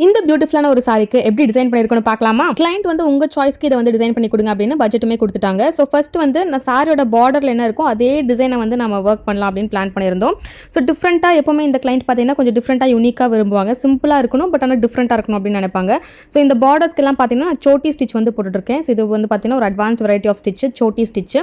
இந்த பியூட்டிஃபுல்லான ஒரு சாரிக்கு எப்படி டிசைன் பண்ணியிருக்கோன்னு பார்க்கலாமா? கிளையண்ட் வந்து உங்க சாய்ஸ்க்கு இதை வந்து டிசைன் பண்ணி கொடுங்க அப்படின்னு பட்ஜெட்டுமே கொடுத்துட்டாங்க. ஸோ ஃபர்ஸ்ட் வந்து நான் சாரியோட பார்டரில் என்ன இருக்கோ அதே டிசைனை வந்து நம்ம ஒர்க் பண்ணலாம் அப்படின்னு பிளான் பண்ணியிருந்தோம். ஸோ டிஃப்ரெண்ட்டாக எப்பவுமே இந்த கிளைண்ட் பார்த்தீங்கன்னா கொஞ்சம் டிஃப்ரெண்ட்டாக யூனிக்காக விரும்புவாங்க. சிம்பிளாக இருக்கணும் பட் ஆனால் டிஃப்ரெண்ட்டாக இருக்கணும் அப்படின்னு நினைப்பாங்க. ஸோ இந்த பார்டர்ஸ்க்கெல்லாம் பார்த்தீங்கன்னா நான் சோட்டி ஸ்டிச் வந்து போட்டுருக்கேன். ஸோ இது வந்து பார்த்தீங்கன்னா ஒரு அட்வான்ஸ் வெரைட்டி ஆஃப் ஸ்டிச் சோட்டி ஸ்டிச்.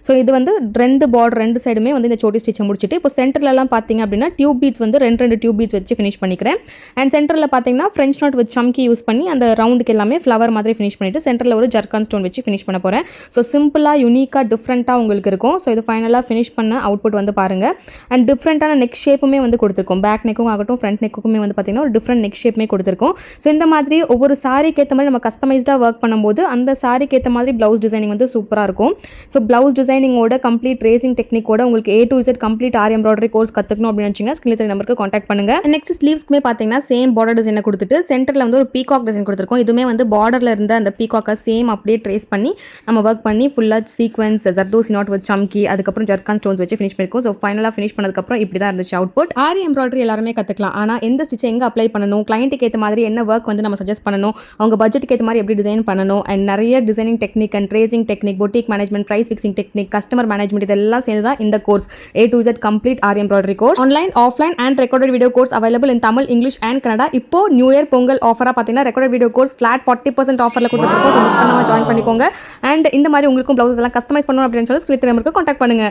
ஸோ இது வந்து ரெண்டு சைடுமே வந்து இந்த சோட்டி ஸ்டிச்சை முடிச்சுட்டு இப்போ சென்டர்லலாம் பார்த்தீங்க அப்படின்னா டியூப் பீட்ஸ் வந்து ரெண்டு டியூப் பீட்ஸ் வச்சு ஃபினிஷ் பண்ணிக்கிறேன். அண்ட் சென்டரில் பார்த்தீங்கன்னா ஃப்ரெஞ்ச் நாட் வித் சம்கி யூஸ் பண்ணி அந்த ரவுண்டுக்கு எல்லாமே ஃப்ளவர் மாதிரி ஃபினிஷ் பண்ணிட்டு சென்டரில் ஒரு ஜர்கான் ஸ்டோன் வச்சு ஃபினிஷ் பண்ண போகிறேன். ஸோ சிம்பிளாக யூனிக்காக டிஃப்ரெண்ட்டாக உங்களுக்கு இருக்கும். ஸோ இது ஃபைனலாக ஃபினிஷ் பண்ண அவுட்புட் வந்து பாருங்கள். அண்ட் டிஃப்ரெண்ட்டான நெக் ஷேப்புமே வந்து கொடுத்துருக்கோம். பேக் நெக்கும் ஆகட்டும் ஃப்ரண்ட் நெக்குமே வந்து பார்த்தீங்கன்னா ஒரு டிஃப்ரெண்ட் நெக் ஷேப்புமே கொடுத்துருக்கோம். ஸோ இந்த மாதிரி ஒவ்வொரு சாரிக்கு ஏற்ற மாதிரி நம்ம கஸ்டமைஸ்டாக ஒர்க் பண்ணும்போது அந்த சாரிக்கு ஏற்ற மாதிரி ப்ளவுஸ் டிசைனிங் வந்து சூப்பராக இருக்கும். ஸோ ப்ளவுஸ் டிசைனிங்கோட கம்ப்ளீட் ட்ரேசிங் டெக்னிக்கோட உங்களுக்கு A to Z complete aari embroidery course கற்றுக்கணும் அப்படின்னு நினச்சிங்கன்னா ஸ்கிரீன் நம்பருக்கு கான்டாக்ட் பண்ணுங்கள். நெக்ஸ்ட் ஸ்லீவ்ஸ்க்குமே பார்த்தீங்கன்னா சேம் பார்டர் டிசைனை கொடுத்துட்டு சென்டரில் வந்து ஒரு பீகாக் டிசைன் கொடுத்துருக்கோம். இதுவுமே வந்து பார்டரில் இருந்த அந்த பீகாக்கை சேம் அப்படியே ட்ரேஸ் பண்ணி நம்ம ஒர்க் பண்ணி ஃபுல்லாக சீக்வன்ஸ் ஜர்தோசி நாட் வித் சம்கி அதுக்கப்புறம் ஜர்கான் ஸ்டோன்ஸ் வச்சு ஃபினிஷ் பண்ணிருக்கோம். ஸோ ஃபைனலாக ஃபினிஷ் பண்ணதுக்கப்புறம் இப்படி தான் இருந்துச்சு அவுட்புட். ஆரி எம்ப்ராய்டரி எல்லாருமே கற்றுக்கலாம். ஆனால் எந்த ஸ்டிச்சை எங்கே அப்ளை பண்ணணும், கிளைண்ட்டுக்கு ஏற்ற மாதிரி என்ன ஒர்க் வந்து நம்ம சஜஸ்ட் பண்ணணும், அவங்க பட்ஜெட்டுக்கு ஏற்ற மாதிரி எப்படி டிசைன் பண்ணணும் அண்ட் நிறைய designing technique and tracing technique, boutique management, price fixing technique, customer management இதெல்லாம் சேர்ந்து தான் இந்த course A to Z complete aari embroidery course. Online, offline and recorded video course available in Tamil, English and Kannada. இப்போ new year Pongal ஆஃபராக பார்த்தீங்கன்னா recorded video course flat 40% ஆஃபரில் கொடுத்துருக்கோம். So miss பண்ணாமல் join பண்ணிக்கோங்க. அண்ட் இந்த மாதிரி உங்களுக்கும் ப்ளவுஸ் எல்லாம் கஸ்டமைஸ் பண்ணணும் அப்படின்னு சொல்லி ஸ்கிரீன் நம்பருக்கு கான்டாக்ட் பண்ணுங்க.